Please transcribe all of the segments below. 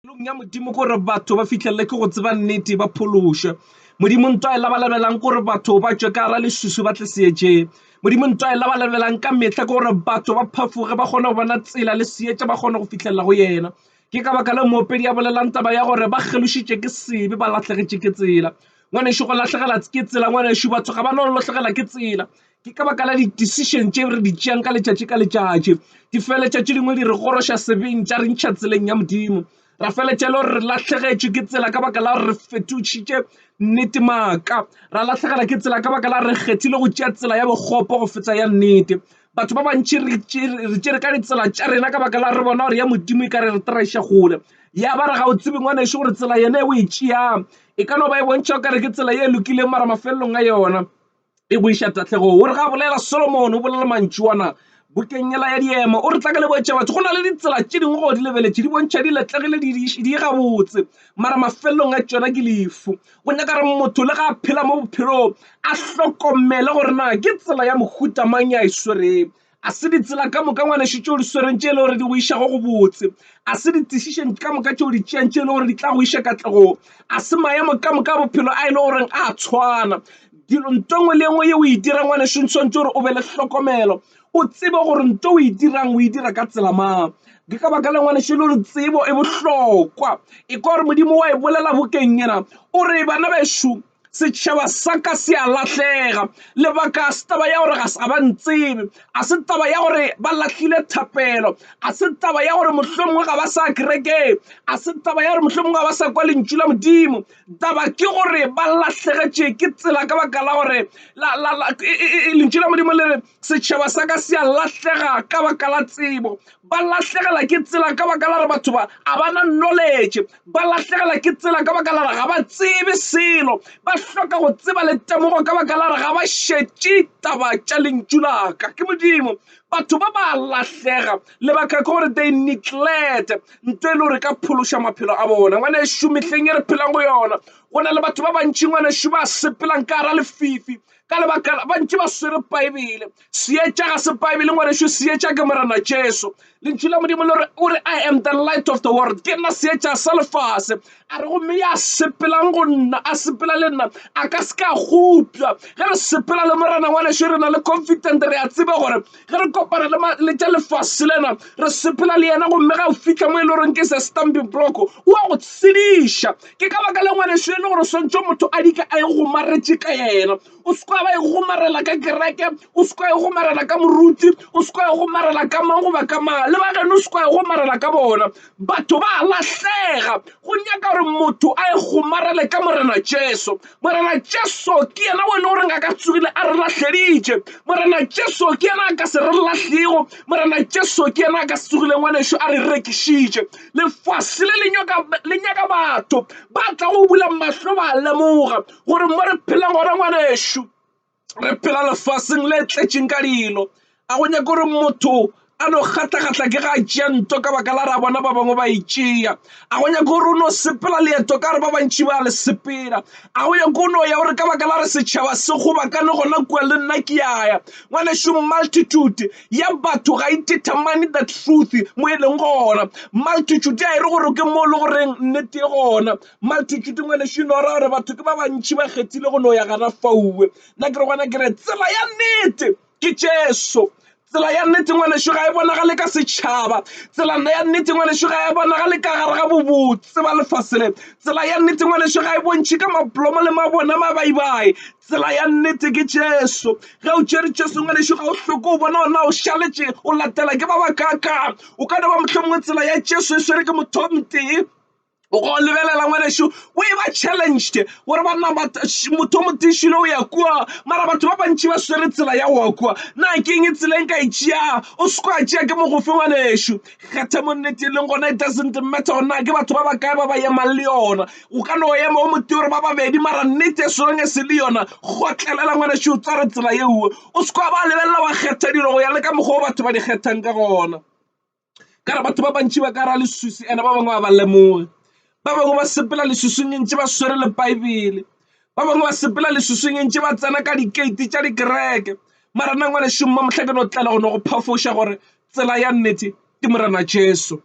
Long ya modimo ko re batho ba fitlhelle ke go tseba nnete ba pholoshe modimo ntwa e labalebelang ko re batho ba tswe ka ra lesusu ba tle seetse modimo ntwa e labalebelang ka metla ko re batho ba phafoge ba kgona go bona tsela le seetse ba kgona go fitlhella go yena ke ka baka le moopedi ya bolelang taba ya gore ba kgelošitše ke sebe ba latlhegetše ke tsela ngwanešo go latlhegela ke tsela ngwanešo batho ga ba no latlhegela ke tsela ke ka baka la di-decision tše re di tšeang ka letšatši ka letšatši di feletša tše dingwe di re goroša sebeng tša re ntšha tseleng ya modimo ra feletša le gore re latlhegetšwe ke tsela ka baka la gore re fetotšitše nnete maaka ra latlhegela ke tsela ka baka la re kgethile go tšea tsela ya bogopo go fetsa ya nnete batho ba bantši re tšere ka ditsela tša rena ka baka la re bona gore ya modimo e ka re traiša gole ya ba re ga o tsebe ngwanešo gore tsela yena e o e tšeang e ka no ba e bontšha o kare ke tsela ye e lokileng mara mafelelong a yona e boiša tatlhego o re ga bolela Solomon o bolela mantšwana bukeng ya diema o re tla ka le boetša batho go na le ditsela tše dingwe go di lebeletše di bontšha di letlegile di gabotse mara mafelelong a tšona ke lefu go nyaka re motho le ga a phela mo bophelong a hlokomele gore na ke tsela ya mohuta mang ya e swereng a se ditsela ka moka ngwanešo tšeo di swereng tše e le gore di go iša go botse a se di-decision ka moka tšeo di tšeang tše e le gore di tla go iša katlegong a se maemo ka moka bophelo a e le goreng a tshwana dilo ntongwe le engwe ye o e dirang ngwanešo ntshwantse gore o be le hlokomelo o tsebe gore nto o e dirang o e dira ka tsela mang ke ka baka le ngwanešo le gore tsebo e bohlokwa e ka gore modimo wa e bolela bukeng yena o re bana bešo setšhaba sa ka se a lahlega lebaka se taba ya gore ga sa ba ntsebe a se taba ya gore ba lahlile thapelo a se taba ya gore mohlomongwe ga ba sa kerekeng a se taba ya gore mohlomongwe ga ba sa kwa lentšu la modimo taba ke gore ba lahlegetše ke tsela ka baka la gore lentšu la modimo le re setšhaba sa ka se a lahlega ka baka la tsebo ba lahlegela ke tsela ka baka la re batho ba a ba na knowledge ba lahlegela ke tsela ka baka la re ga ba tsebe selo ba hloka go tseba le temogo ka baka la re ga ba šetše taba tša lentšu la ka ke modimo batho ba ba lahlega lebaka ke gore they neglect nto e le gore ka phološa maphelo a bona ngwanešo mehleng e re phelang go yona go na le batho ba bantši ngwanešo ba sepelang ka gara lefifi ka lebaka bantši ba swere baebele seetša ga se baebele ngwanešo seetša ke morena Jesu lentšu la modimo le o re I am the light of the world ke nna seetša sa lefase a re gomme ya sepelang go nna a sepela le nna a ka se ka gopša ge re sepela le morena ngwanešo re na le confident re a tseba gore ge re kopana le tša lefase lena re sepela le yena gomme ga o fitlha mo e le goreng ke se stamping block o a go tshediša ke ka baka le ngwanešo e le gore swantse motho a dika a e gomaretše ka yena o se kwa ba e gomarela ka kereke o se kwa e gomarela ka moruti o se kwa e gomarela ka mang goba ka mang le ba geno o se kwa e gomarela ka bona batho ba lahlega go nyaka gore motho a e gomarele ka morena Jesu morena Jesu ke yena o e le goreng a ka tsogile a re lahleditše morena Jesu ke yena a ka se re lahlego morena Jesu ke yena a ka se tsogile ngwanešo a re rekišitše lefase le nyaka batho ba tla go bula mahlo ba lemoga gore mo re phelang gona ngwanešo re phela lefaseng le tletšeng ka dilo a go nyaka gore motho a no kgatla ke ga tšento ka baka la ra bona ba bangwe ba itšea a go nyaka gore o no sepela leeto ka re ba bantši ba le sepela a go nyaka o no ya gore ka baka la re setšhaba se gobakane gona kua le nna ke yaya ngwanešo multitude ya batho ga itetamane that truth mo e leng gona multitude a e re gore ke mo le goreng nnete e gona multitude ngwanešo no ra gore batho ke ba bantši ba kgethile go no ya gana fauwe nna ke re gona ke re tsela ya nnete ke Jesu tsela ya nnete ngwanešo ga e bonagale ka setšhaba tsela ya nnete ngwanešo ga e bonagale ka gare ga bobotse ba lefasele tsela ya nnete ngwanešo ga e bontšhe ka maplomo le mabona mabaibai tsela ya nnete ke Jesu ge o tšere Jesu ngwanešo ga o hloko o bona ona o šaletše o latela ke ba bakaka o ka ba mohlomongwe tsela ya Jesu e swere ke motho o motee o go lebelela ngwanešo o e ba challenged gore banna motho o motišile o ya kua mara batho ba bantši ba swere tsela ya go kua na ke eng tseleng ka itšea o se kwa tšea ke mogofe ngwanešo kgetha mo nnete e leng gona it doesn't matter gona ke batho ba bakae ba ba emang le yona o ka no ema o mote gore ba babedi mara nnete e solong e se le yona gotlelela ngwanešo o tsware tsela yeo o se kwa ba lebelela ba kgetha dilo go ya le ka mokgwa o batho ba di kgethang ka gona ka re batho ba bantši ba ka ra lesusi ene ba bangwe ba ba lemoge ba bangwe ba sepela lesusung ntse ba swere le baebele ba bangwe ba sepela lesusung ntse ba tsena ka dikeiti tša dikereke mara nna ngwanešo mma mohlakeno o tlela go no go phafoša gore tsela ya nnete ke morena Jesu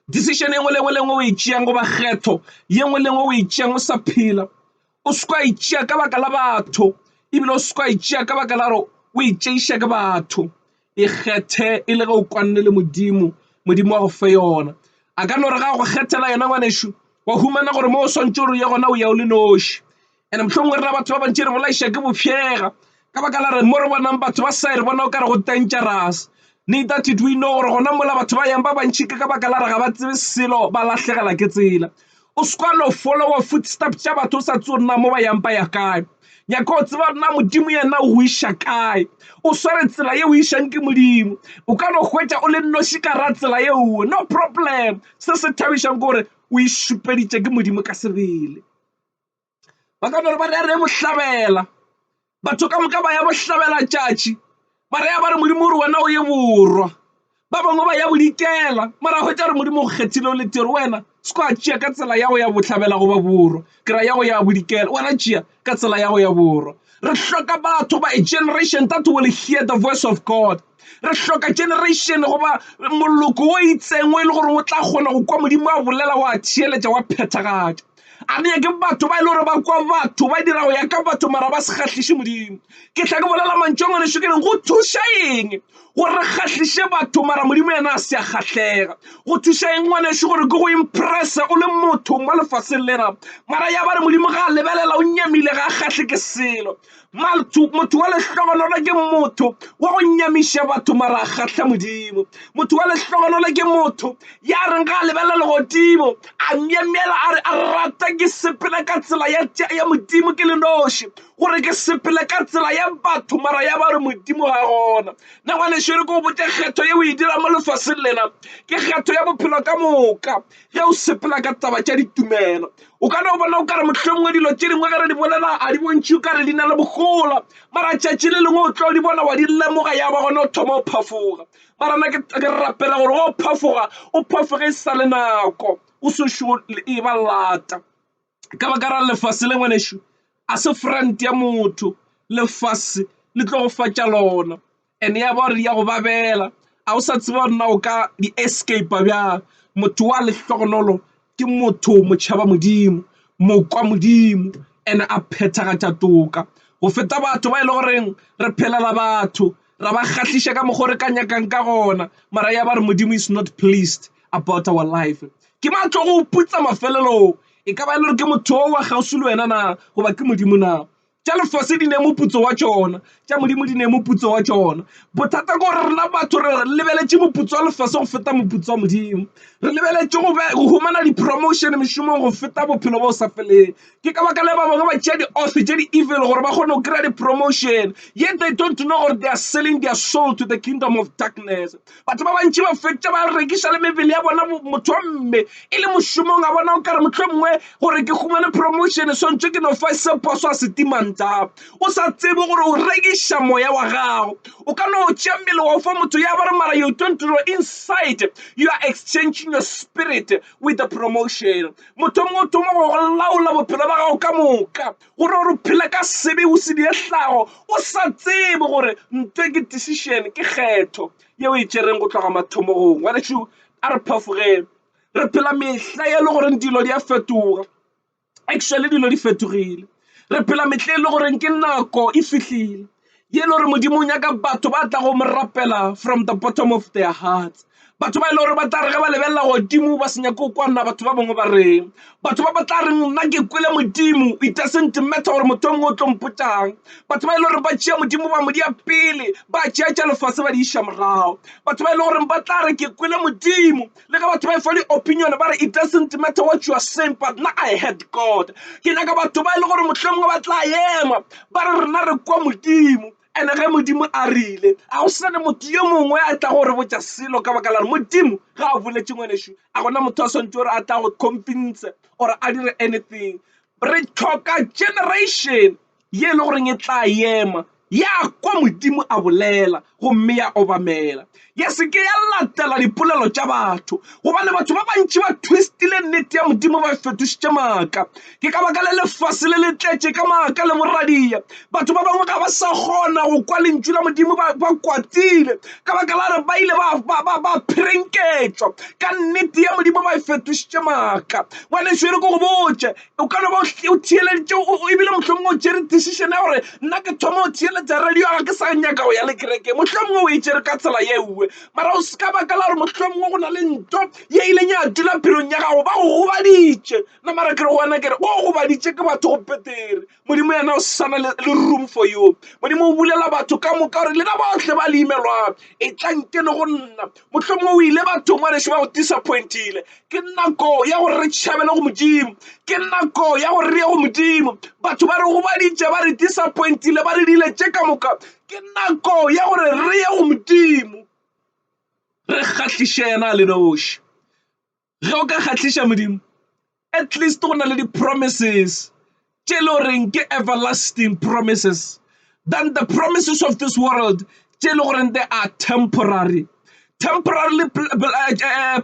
decision engwe lengwe o e tšeang go ba kgetho ye nngwe lengwe o e tšeang o sa phela o se ka itšea ka baka la batho ebile o se ka itšea ka baka la gore o itšeiša ke batho e kgethe e le ge o kwanne le modimo wa go fe yona a ka no re ga go kgethela yona ngwanešo wa humana gore mo o swantse gore ye gona o ya o le noši and mohlomongwe rena batho ba bantši re bolaiša ke bopšhega ka baka la re mo re bonang batho ba sa re bona o ka re go dangerous neither did we know gore gona mola batho ba yang ba bantši ke ka baka la re ga ba tsebe selo ba lahlegela ke tsela o se ka no followa footstep tša batho o sa tse o nna mo ba yang ba ya kae nyaka o tseba nna modimo yena o iša kae o sware tsela ye o išang ke modimo o ka no hwetša o le noši ka ra tsela yeo no problem se se thabišang ke gore o išupeditše ke modimo ka sebele ba ka no re ba re mohlabela batho ka moka ba ya bohlabela tšatši mara ya ba re modimo ore wena o ye borwa ba bangwe ba ya bodikela mara hwetša re modimo o kgethile o le tere wena se ka tšea ka tsela ya go ya bohlabela go ba borwa ke ra ya go ya bodikela wena tšea ka tsela ya go ya borwa re hloka batho ba a generation that will hear the voice of God re hloka generation goba moloko o itseng o e le gore o tla kgona go kwa modimo a bolela wa theeletša wa phethagatša a ne ke batho ba e le gore ba kwa batho ba dira go ya ka batho mara ba se kgatlhiše modimo ke tla ke bolela mantšho ngwaneso ke reng go thuša eng gore re kgatlhiše batho mara modimo yena a se a kgatlhega go thuša eng ngwaneso gore ke go impressa o le motho mo lefatsheng lena mara ya ba re modimo ga a lebelela o nyamile ga a kgatlhe ke selo motho wa lehlogonolo ke motho wa go nyamiša batho mara a kgatlha modimo motho wa lehlogonolo ke motho ya reng ga a lebelela legodimo a nyamela a re a rata ke sepele ka tsela ya modimo ke le noši gore ke sepele ka tsela ya batho mara ya ba re modimo ga gona na ngwaneso re ko o botse kgetho ye o e dira mo lefaseng lena ke kgetho ya bophelo ka moka ge o sepela ka taba tša ditumelo o ka no bona o ka re mohlomongwe dilo tše dingwe ge re di bolela a di bontšhe o ka re di na le bogola mara tšatši le lengwe o tlo di bona wa di lemoga ya ba gona o thoma o phafoga mara na ke rapela gore go o phafoge e sa le nako o sešo e ba lata ka baka ra lefase le ngwanešo a se front ya motho lefase le tlo go fatša lona and ya ba gore ya go babela a o sa tseba gore na o ka di-escape bja motho wa lehlogonolo ke motho motšhaba modimo mokwa modimo and a phethagatša toka go feta batho ba e le goreng re phelela batho ra ba kgatlhiša ka mokgwa re ka nyakang ka gona mara ya ba re modimo is not pleased about our life ke matlo go putsa mafelelong e ka ba le gore ke motho o wa gausi le wena na goba ke modimo na tša lefase di ne moputso wa tšona tša modimo di ne moputso wa tšona bothata ko re rena batho re lebeletše moputso wa lefase go feta moputso wa modimo re lebeletše go humana di-promotion mešomong go feta bophelo bo o sa feleng ke ka baka le ba bangwe ba tšea di-office tše di-evil gore ba kgone go kry-a di-promotion yet they don't know gore they are selling their soul to the kingdom of darkness batho ba bantši ba fetša ba rekiša le mebele ya bona motho wa mme e le mošomong a bona o kare motlho mongwe gore ke humane promotion swantse ke no fa seposo a setimang o sa tsebe gore o rekiša moya wa gago o ka no tšea mmele wa fa motho ya bare mara you don't know inside you are exchanging your spirit with the promotion motho mongwe o thoma go laola bophelo ba gago ka moka gore o phela ka sebe o se dieslago o sa tsebe gore ntwe ke decision ke kgetho ye o e tšereng go tloga mathomogong wa letšo a re phafogeng re phela mehla ye le gore dilo di a fetoga actually dilo di fetogile re phela metle le gore ke nako e fihlile ye le gore modimo o nyaka batho ba tla go mo rapela from the bottom of their hearts batho ba ile gore ba tla re ge ba lebelela godimo ba se nyake go kwana batho ba bangwe ba reng batho ba tla re nna ke kwele modimo it doesn't matter gore motho o mongwe o tlo mpotang batho ba ile gore ba tšea modimo ba mo dia pele ba tšea tša lefase ba di iša morago batho ba ile gore ba tla re ke kwele modimo le ga batho ba e fa di-opinion ba re it doesn't matter what you are saying but now I heard God ke nyaka batho ba ile gore mohlomongwe ba tla ema ba re rena re kwa modimo and ge modimo a rile a go sena motho yo mongwe a tla gore botša selo ka baka la re modimo ga a boletše ngwanešo a gona motho a swantse gore a tla go convince or a dire anything re tlhoka generation ye le goreng e tla ema ya kwa modimo a bolela gomme ya obamela ya se ke ya latela dipolelo tša batho gobane batho ba bantši ba twistile nnete ya modimo ba fetošitše maaka ke ka baka le lefase le le tletše ka maaka le moradia batho ba bangwe ga ba sa kgona go kwa lentšu la modimo ba kwatile ka baka la re ba ile ba pherenketšwa ka nnete ya modimo ba fetošitše maaka ngwanešo e re ko go botše o ka no ba o theeleditše ebile mohlomongwe o tšere decision ya gore nna ke thoma o theeletša radio ga ke sa nyaka go ya le kereke mohlomongwe o e tšere ka tsela yeuwe mara o se ka baka la gore mohlomongwe go na le nto ye ileng ya dula phelong ya gago ba go gobaditše na mara kere gona kere o gobaditše ke batho go petere modimo yena o sana le room for you modimo o bulela batho ka moka gore le na botlhe ba leimelwa e tlankene go nna mohlomongwe o ile batho ngwanešo ba go disappointile ke nako ya gore re tšhabele go modimo ke nako ya gore re ye go modimo batho ba re gobaditše ba re disappointile ba re dile tše ka moka ke nako ya gore re ye go modimo re kgatliše yena le noši ge o ka kgatliša modimo at least go na le di-promises tše le goreng ke everlasting promises than the promises of this world tše le goreng they are temporary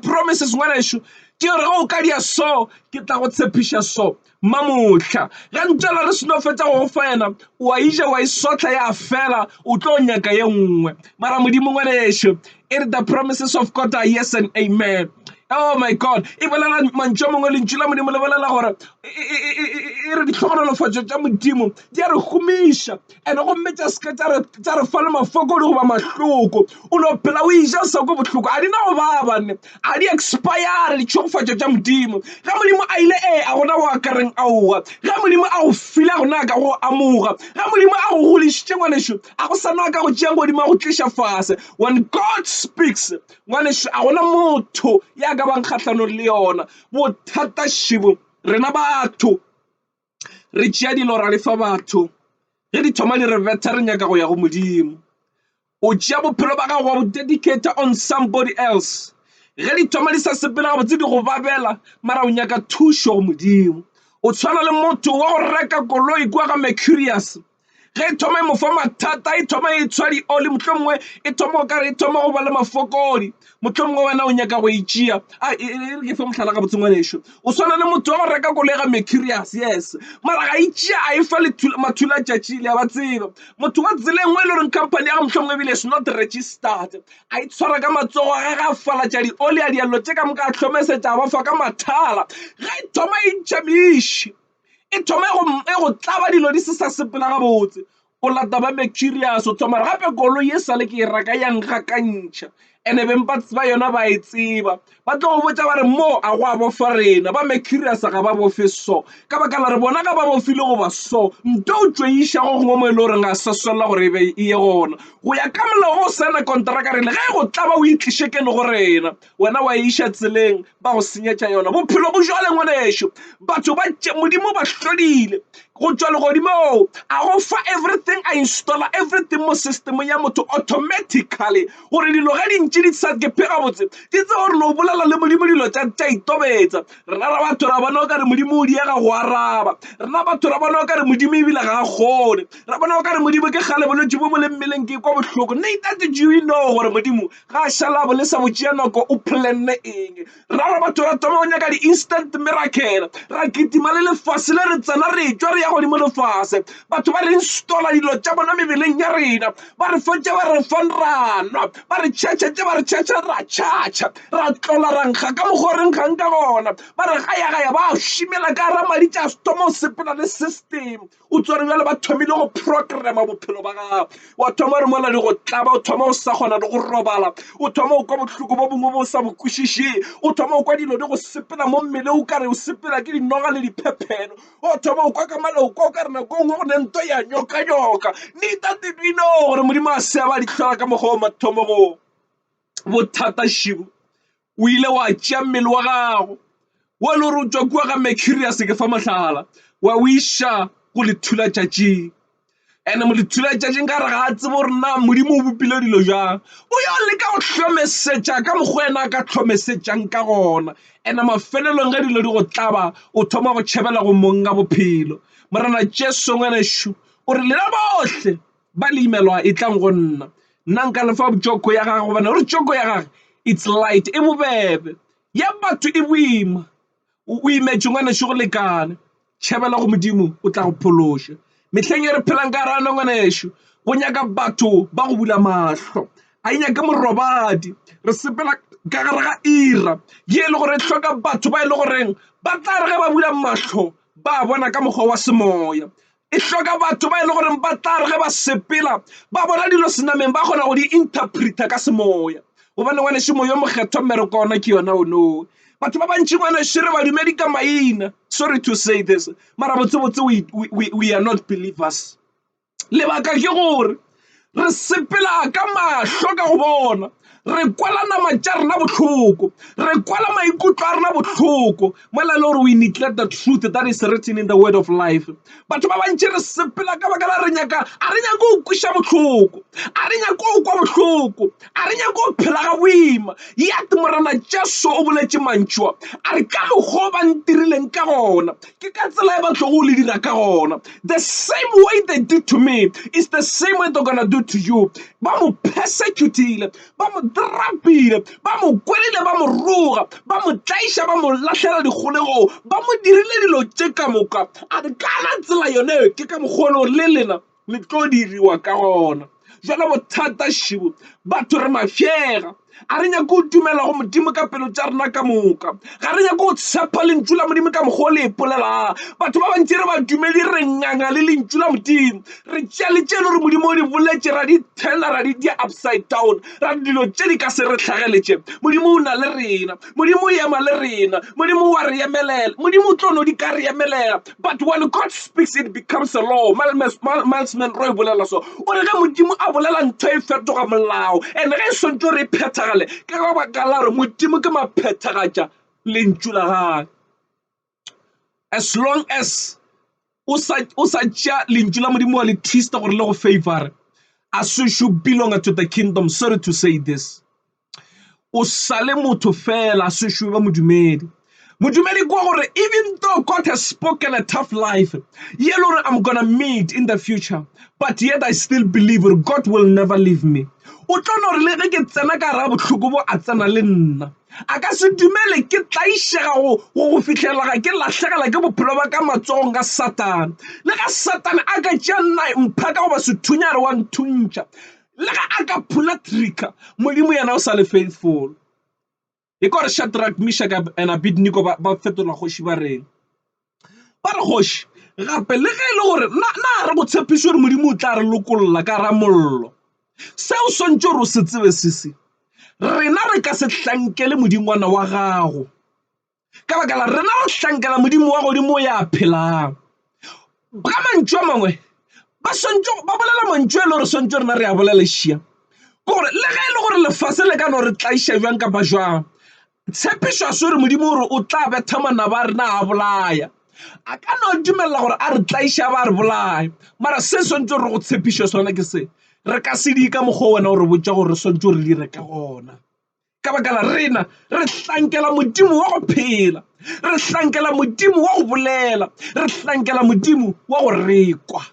promises ngwanešo ke gore ge o ka dia so ke tla go tshepiša so mamohla ga ntšala re seno fetša go fa yena wa ija wa isotla ya fela o tlo nyaka ye nngwe mara modimo ngwanešo e re the promises of God are yes and amen. Oh my God, e bolela mantšho mongwe lentšu la modimo le bolela gore e re ditlhogonolofatšo tša modimo di a re gomiša and gomme tša seka tša re fa le mafoko le goba mahloko o no phela o ija sa ko bohloko a di na go babane a di expire ditšhogofatšo tša modimo ga modimo a ile a gona go akareng aoga ga modimo a go file a gona ka go amoga ga modimo a go golišitše ngwanešo a go sa na ka go tšea godimo a go tliša fase when God speaks ngwanešo a gona motho ya ka bang kgahlano le yona bothata šibo rena batho re tšea dilo ra lefa batho ge di thoma di re beta re nyaka go ya go modimo o tšea bophelo ba gago wa bo dedicate on somebody else ge di thoma di sa sepela gabotse di go babela mara o nyaka thušo go modimo o tshwana le motho wa go reka koloi kua ga Mercurius ge e thoma e mo fa mathata e thoma e tshwa di-oli mohlomongwe e thoma o kare e thoma go ba le mafokodi mohlomongwe wena o nyaka go itšea ke fe mohlala ka botse ngwanešo o tshwana le motho wa go reka koloi ga Mercurius yes mara ga itšea a e fa mathula tšatši le a ba tseba motho wa tselengwe e le goreng company ya ga mohlomongwe ebile is not registered a e tshwara ka matsogo ge ga falatša di-oli a dialo tše ka moka a tlhomesetša a ba fa ka mathala ge e thoma e ntšha meiši e thoma e go tlaba dilo di se sa sepela gabotse o lata ba Mercurius o thoma gape koloi e sale ke e raka yang ga ka ntšha ene beng ba yona ba e tseba ba tlo go botša ba re mo a go a bofa rena ba Mercurius ga ba bofe so ka baka la re bona ga ba bofile go ba so nto o tšweiša go gongwe mo e le gore ga sa swela gore e ye gona go ya ka molao go sena kontraka rena ge go tlaba o itliše kene go rena wena wa iša tseleng ba go senyetša yona bophelo bo jwale ngwanešo batho ba modimo ba hlodile go tšwa legodimo a go fa everything a installa everything mo systemong ya motho automatically gore dilo ge dintši di sa ke phega botse di tse gore no bolela le modimo dilo tša itobetsa rena ra batho ra bona o kare modimo o diega go araba rena batho ra bona o kare modimo ebile ga a kgone ra bona o kare modimo ke kgale bolwetši bo mo le mmeleng ke kwa bohloko do you know gore modimo ga a šala bo le sa botšea nako o planne eng ra batho ra thoma o nyaka di-instant miracle ra kitima le lefase le re tsena re tšwa re ya godimo lefase batho ba re installa dilo tša bona mebeleng ya rena ba re fotše ba re fan ranwa ba re tšhatšhatše ba re tšhatša ra tšhatša ra tlola rankga ka mogoreng kgang ka gona ba re gaya ba šimela ka ra madi tša stoma o sepela le system o tsware bjale ba thomile go programa bophelo ba gago wa thoma re mola di go tlaba o thoma o sa kgona le go robala o thoma o kwa bohloko bo bongwe bo sa bokwešiše o thoma o kwa dilo di go sepela mo mmele o kare o sepela ke dinoga le diphepheno o thoma o kwa ka malao kwa o kare nako ngwe go ne nto ya nyoka netatedino gore modimo a seba ditlhola ka mogo o mathomogo bothata šibo o ile wa tšea mmele wa gago wa le gore o tswa kua ga Mercurius ke fa mohlala wa o iša go le thula tšatšing ene mo le thula tšatšing ka re ga a tsebe gore na modimo o bopile dilo jang o yo leka go hlomesetša ka mokgwa ena a ka hlomesetšang ka gona ene mafelelong ge dilo di go tlaba o thoma go tšhebela go monga bophelo morena Jesu ngwanešo o re lela bohle ba leimelwa e tlang go nna nka lefa joko ya gagwe gobane gore joko ya gagwe it's light e bobebe ya batho e boima o imetse ngwaneso go lekane tšhabela go modimo o tla go phološa mehleng e re phelang ka rana ngwaneso go nyaka batho ba go bula mahlo a inyake morobadi re sepela ka gare ga ira ye e le gore e hloka batho ba e le goreng ba tla re ge ba bula mahlo ba bona ka mokgwa wa semoya e hloka batho ba e le goreng ba tla re ge ba sepela ba bona dilo senameng ba kgona go di interpreta ka semoya gobane ngwaneso moya o mokgetho mmereko ona ke yona ono batho ba bantši ngwaneso re ba dumedi ka maina sorry to say this mara botsebotse we are not believers lebaka ke gore re sepela ka mahlo ka go bona re kwala nama tša rena bohloko re kwala maikutlo a rena bohloko mola le gore we neglect the truth that is written in the word of life batho ba bantši re sepela ka baka la re nyaka a re nyako o kweša bohloko a re nyako o kwa bohloko a re nyako o phela ga boima yat morana jesu o boletše mantšwa a re ka mokgwa ba ntirileng ka gona ke ka tsela e ba tlogo o le dira ka gona the same way they did to me is the same way they're gonna do to you ba mo persecutile ba mo drapile ba mo kwelile ba mo roga ba mo tlaiša ba mo lahlela dikgolego ba mo dirile dilo tše ka moka a re kana tsela yone ke ka mokgone gore le lena le tlo diriwa ka gona jalo bothata šibo batho re mafjega a re nyako o dumela go modimo ka pelo tša rena ka moka ga re nyako o tshepa lentšu la modimo ka mokgwa o le epolelang batho ba bantši re ba dumedi re nganga le lentšu la modimo re tšea le tše le gore modimo o di boletše ra di tela ra di dia upside down ra dilo tše di ka se re tlhageletše modimo o na le rena modimo o ema le rena modimo wa re emelela modimo o tlo no di ka re emelela but when God speaks it becomes a law Miles Monroe bolela so o re ge modimo a bolela ntho e fetoga molao and ge e swantse re phethagale ke ga baka la gore modimo ke maphethagatša lentšu la gage as long as o sa tšea lentšu la modimo wa le twista gore le go favore as you should belong to the kingdom sorry to say this o sale motho fela as you should ba modumedi modumedi kwa gore even though God has spoken a tough life ye le gore I'm gonna meet in the future but yet I still believe that God will never leave me o tlo no re le ge ke tsena ka ra bohloko bo a tsena le nna a ka se dumele ke tlaišega go fihlela ga ke lahlegela ke bophelo ba ka matsogong ka satane le ga satane a ka tšea nna mphaka goba sethunyare wa nthuntša le ga a ka phula trika modimo yena o sa le faithful e kore Shadrach, Meshach and Abednego ba fetola kgoši ba reng ba re kgoši gape le ge e le gore na re go tshepišo gore modimo o tla re lokolola ka ra mollo seo swantse gore o se tsebe sese rena re ka se hlankele modingwana wa gago ka baka la rena re hlankela modimo wa godimo ya phelang ka mantšu a mangwe ba bolela mantšu e le gore swantse rena re a bolelešia gore le ge e le gore lefase le ka no re tlaiša jwang kapa jwang tshepišo a se gore modimo gore o tla betha manaba a rena a bolaya a ka no dumelela gore a re tlaiša ba re bolaya mara se swantse gore go tshepišo sona ke se re ka se di ka mokgwa wena gore botša gore re swantse gore le dire ka gona ka baka la rena re hlankela modimo wa go phela re hlankela modimo wa go bolela re hlankela modimo wa go rekwa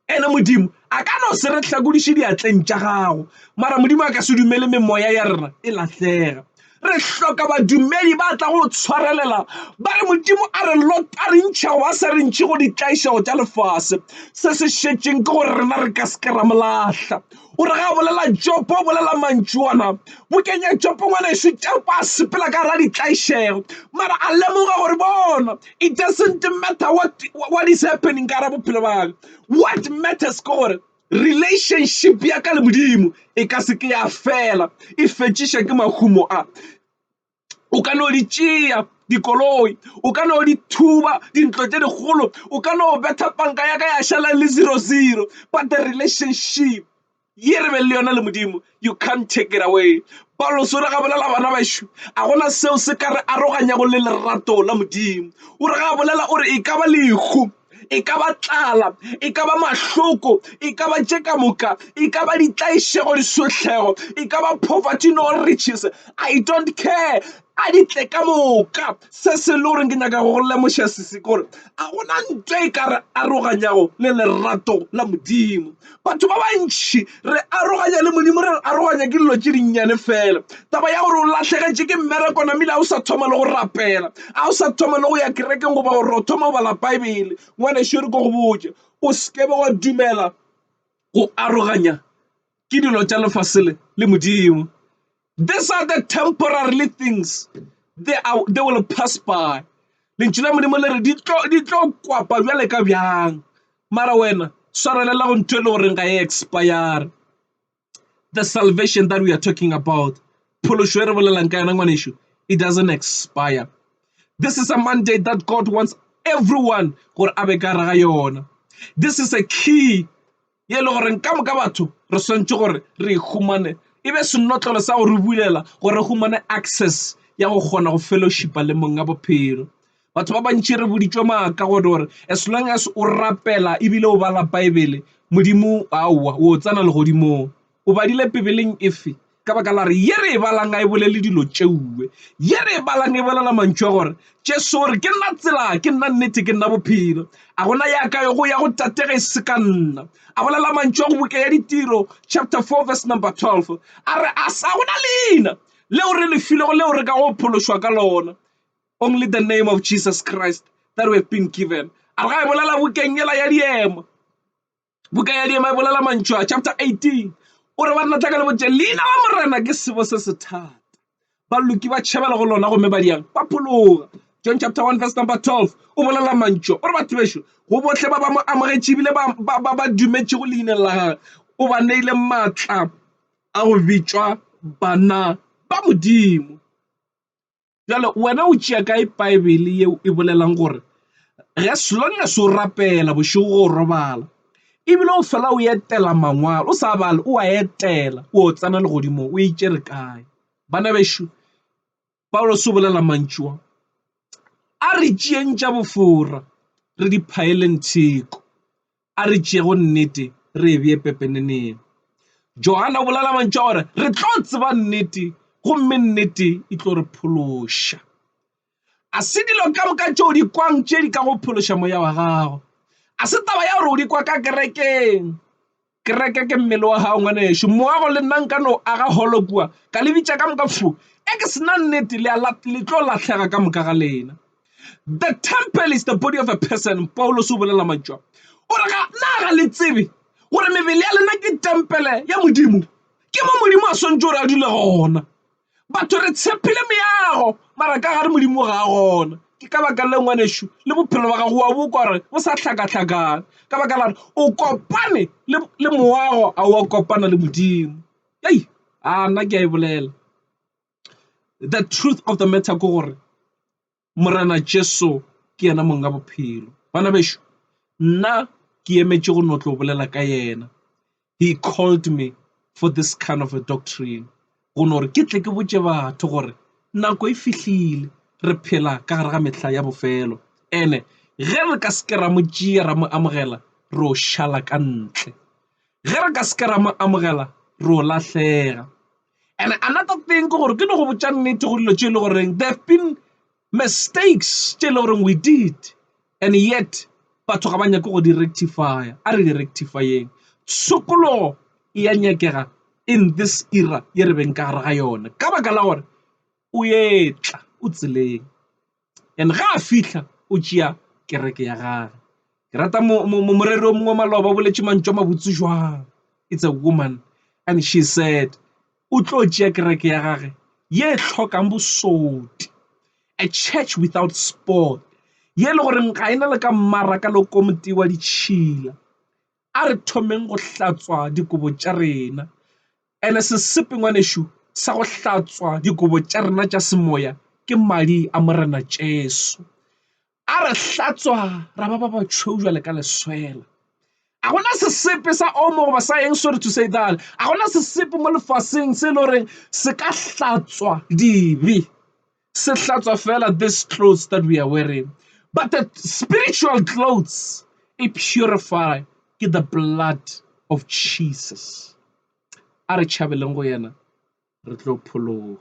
ene modimo a ka no se re hlakodiše diatleng tša gago mara modimo a ka se dumele memoya ya rena e lahlega re hloka badumedi ba tla go tshwarelela ba re modimo a re ntšhago ba sa re ntšhi go ditlaišego tša lefase se se šetšeng ke gore rena re ka seke ra molahla o re ga bolela Jopo o bolela mantšuana bokenya Jopo ngwaneso Jopo a sepela ka ra ditlaišego mara a lemoga gore bona it doesn't matter what is happening ka ra bophelo ba what matters ke gore relationship ya ka le modimo e ka se ke ya fela e fetšiša ke mahumo a o ka no di tšea dikoloi o ka no di thuba dintlo tše dikgolo o ka no betha panka ya ka ya šala le 00 but the relationship ye re be le yona le modimo you can't take it away Paulos o re ga bolela bana bašo a gona seo se ka re aroganyago le lerato la modimo o re ga bolela o re e ka ba lehu e ka ba tlala e ka ba mahloko e ka ba tše ka moka e ka ba ditlaišego disotlhego e ka ba poverty no riches I don't care a di tle ka moka. Se se le gore ke nyaka go lemoša sese kore a gona ntho e ka re aroganyago le lerato la Modimo. Batho ba bantši re aroganya le Modimo, re aroganya ke dilo tše dinnyane fela. Taba ya gore o latlhegetše ke mmereko namile a o sa thoma le go rapela, a o sa thoma le go ya kerekeng goba gore o thoma go bala Baebele. Ngwanešo re ko go botse, o sekebe wa dumela go aroganya ke dilo tša lefase le Modimo. These are the temporary things. They will pass by. Lentšu la Modimo le re di tlo kwapa bjale ka bjang, mara wena swarelela go ntho e le goreng ga e expire. The salvation that we are talking about, phološo e re bolelang ka yona ngwanešo, it doesn't expire. This is a mandate that God wants everyone gore a be ka re ga yona. This is a key ye le goreng ka moka batho re swantse gore re humane, e be senotlolo sa go re bulela gore re humane access ya go kgona go fellowshipa le mong a bophelo. Batho ba bantši re boditšwe maaka gore as long as o rapela ebile o bala Baebele, Modimo aowa o tsana le godimong. O badile Bibeleng efe ka baka la re ye re e balang a e bolele dilo tšeuwe, ye re e balang e bolela mantšu a gore Jesu gore ke nna tsela, ke nna nnete, ke nna bophelo, a gona yaka yo go ya go tatege e se ka nna. A bolela mantšu a go buka ya ditiro chapter 4 verse number 12, a re a sa gona leina leo re le filego leo re ka go phološwa ka lona, only the name of Jesus Christ that we have been given. A re ga e bolela bukeng yela ya diema, buka ya diema e bolela mantšu a chapter 18, ore ba nna tla ka le botse leina la morena ke sebo se se thata, baloki ba tšhabela go lona gomme ba diang ba phologa. John chapter 1 verse number 12 o bolela mantšu ore batho bešo go botlhe ba ba mo amogetše ebile ba dumetše go leineng la gagwe, o ba neile maatla a go bitšwa bana ba Modimo. Jalo wena o tšea kae Baebele yeo e bolelang gore as long as o rapela bošego go robala ebile o fela o etela mangwalo, o sa bale o a etela, o tsana le godimo o itšere kae. Bana bešo Paulos o bolela mantšua a re tšeeng tša bofora re di phaeleng theko, a re tšeego nnete re e bee pepeneneng. Johana o bolela mantšua gore re tlo tseba nnete gomme nnete e tlo re phološa. A se dilo ka moka tšeo di kwang tše di ka go phološa moya wa gago, a se taba ya gore o di kwa ka kerekeng. Kereke ke mmele wa gago ngwanešo, moago le nna nka no aga holo kua ka le bitša ka moka fu e ke sena nnete le tlo latlhega ka moka ga lena. The temple is the body of a person. Paulos o bolela mantšwa ore ga le tsebe gore mebele ya lena ke tempele ya Modimo, ke mo Modimo a swantse gore a dule gona. Batho re tshepile meago mara ka gare Modimo ga a gona, ke ka baka le ngwanešo le bophelo ba gago wa bo gore bo sa hlakahlakane ka baka la o kopane le moago a o kopana le Modimo. Ei nna ke a e bolela. The truth of the matter ke gore morena Jesu ke yena mong a bophelo. Bana bešo nna ke emetše go notlo bolela ka yena. He called me for this kind of a doctrine, go no re ke tle ke botše batho gore nako e fihlile, re phela ka gare ga mehla ya bofelo, ene ge re ka seke ra mo tšea ra mo amogela re o šala ka ntle, ge re ka seke ra mo amogela re o lahlega. And another thing ke gore ke no go botša nnete go dilo tše e le goreng there have been mistakes tše e le goreng we did, and yet batho ga ba nyake go di rectify. A re di rectifyeng, tshokologo e a nyakega in this era ye re beng ka gare ga yona ka baka la gore o etla o tseleng, and ga a fihla o tšea kereke ya gage. Ke rata moreri o mongwe maloba boletše mantšwa mabotse jwang. It's a woman and she said o tlo tšea kereke ya gage ye hlokang bosodi, a church without sport, ye le gore ga ena le ka mmaraka le komiti wa ditšhila. A re thomeng go hlatswa dikobo tša rena, ene sesepe ngwanešo sa go hlatswa dikobo tša rena tša semoya ke madi a morena Jesu. A re hlatswa ra ba batšhweu jwale ka leswela. A gona sesepe sa omo goba sa eng, sorry to say that, a gona sesepe mo lefaseng se le goreng se ka hlatswa dibe, se hlatswa fela this clothes that we are wearing, but the spiritual clothes e purify ke the blood of Jesus. A re tšhabeleng go yena re tlo phologa.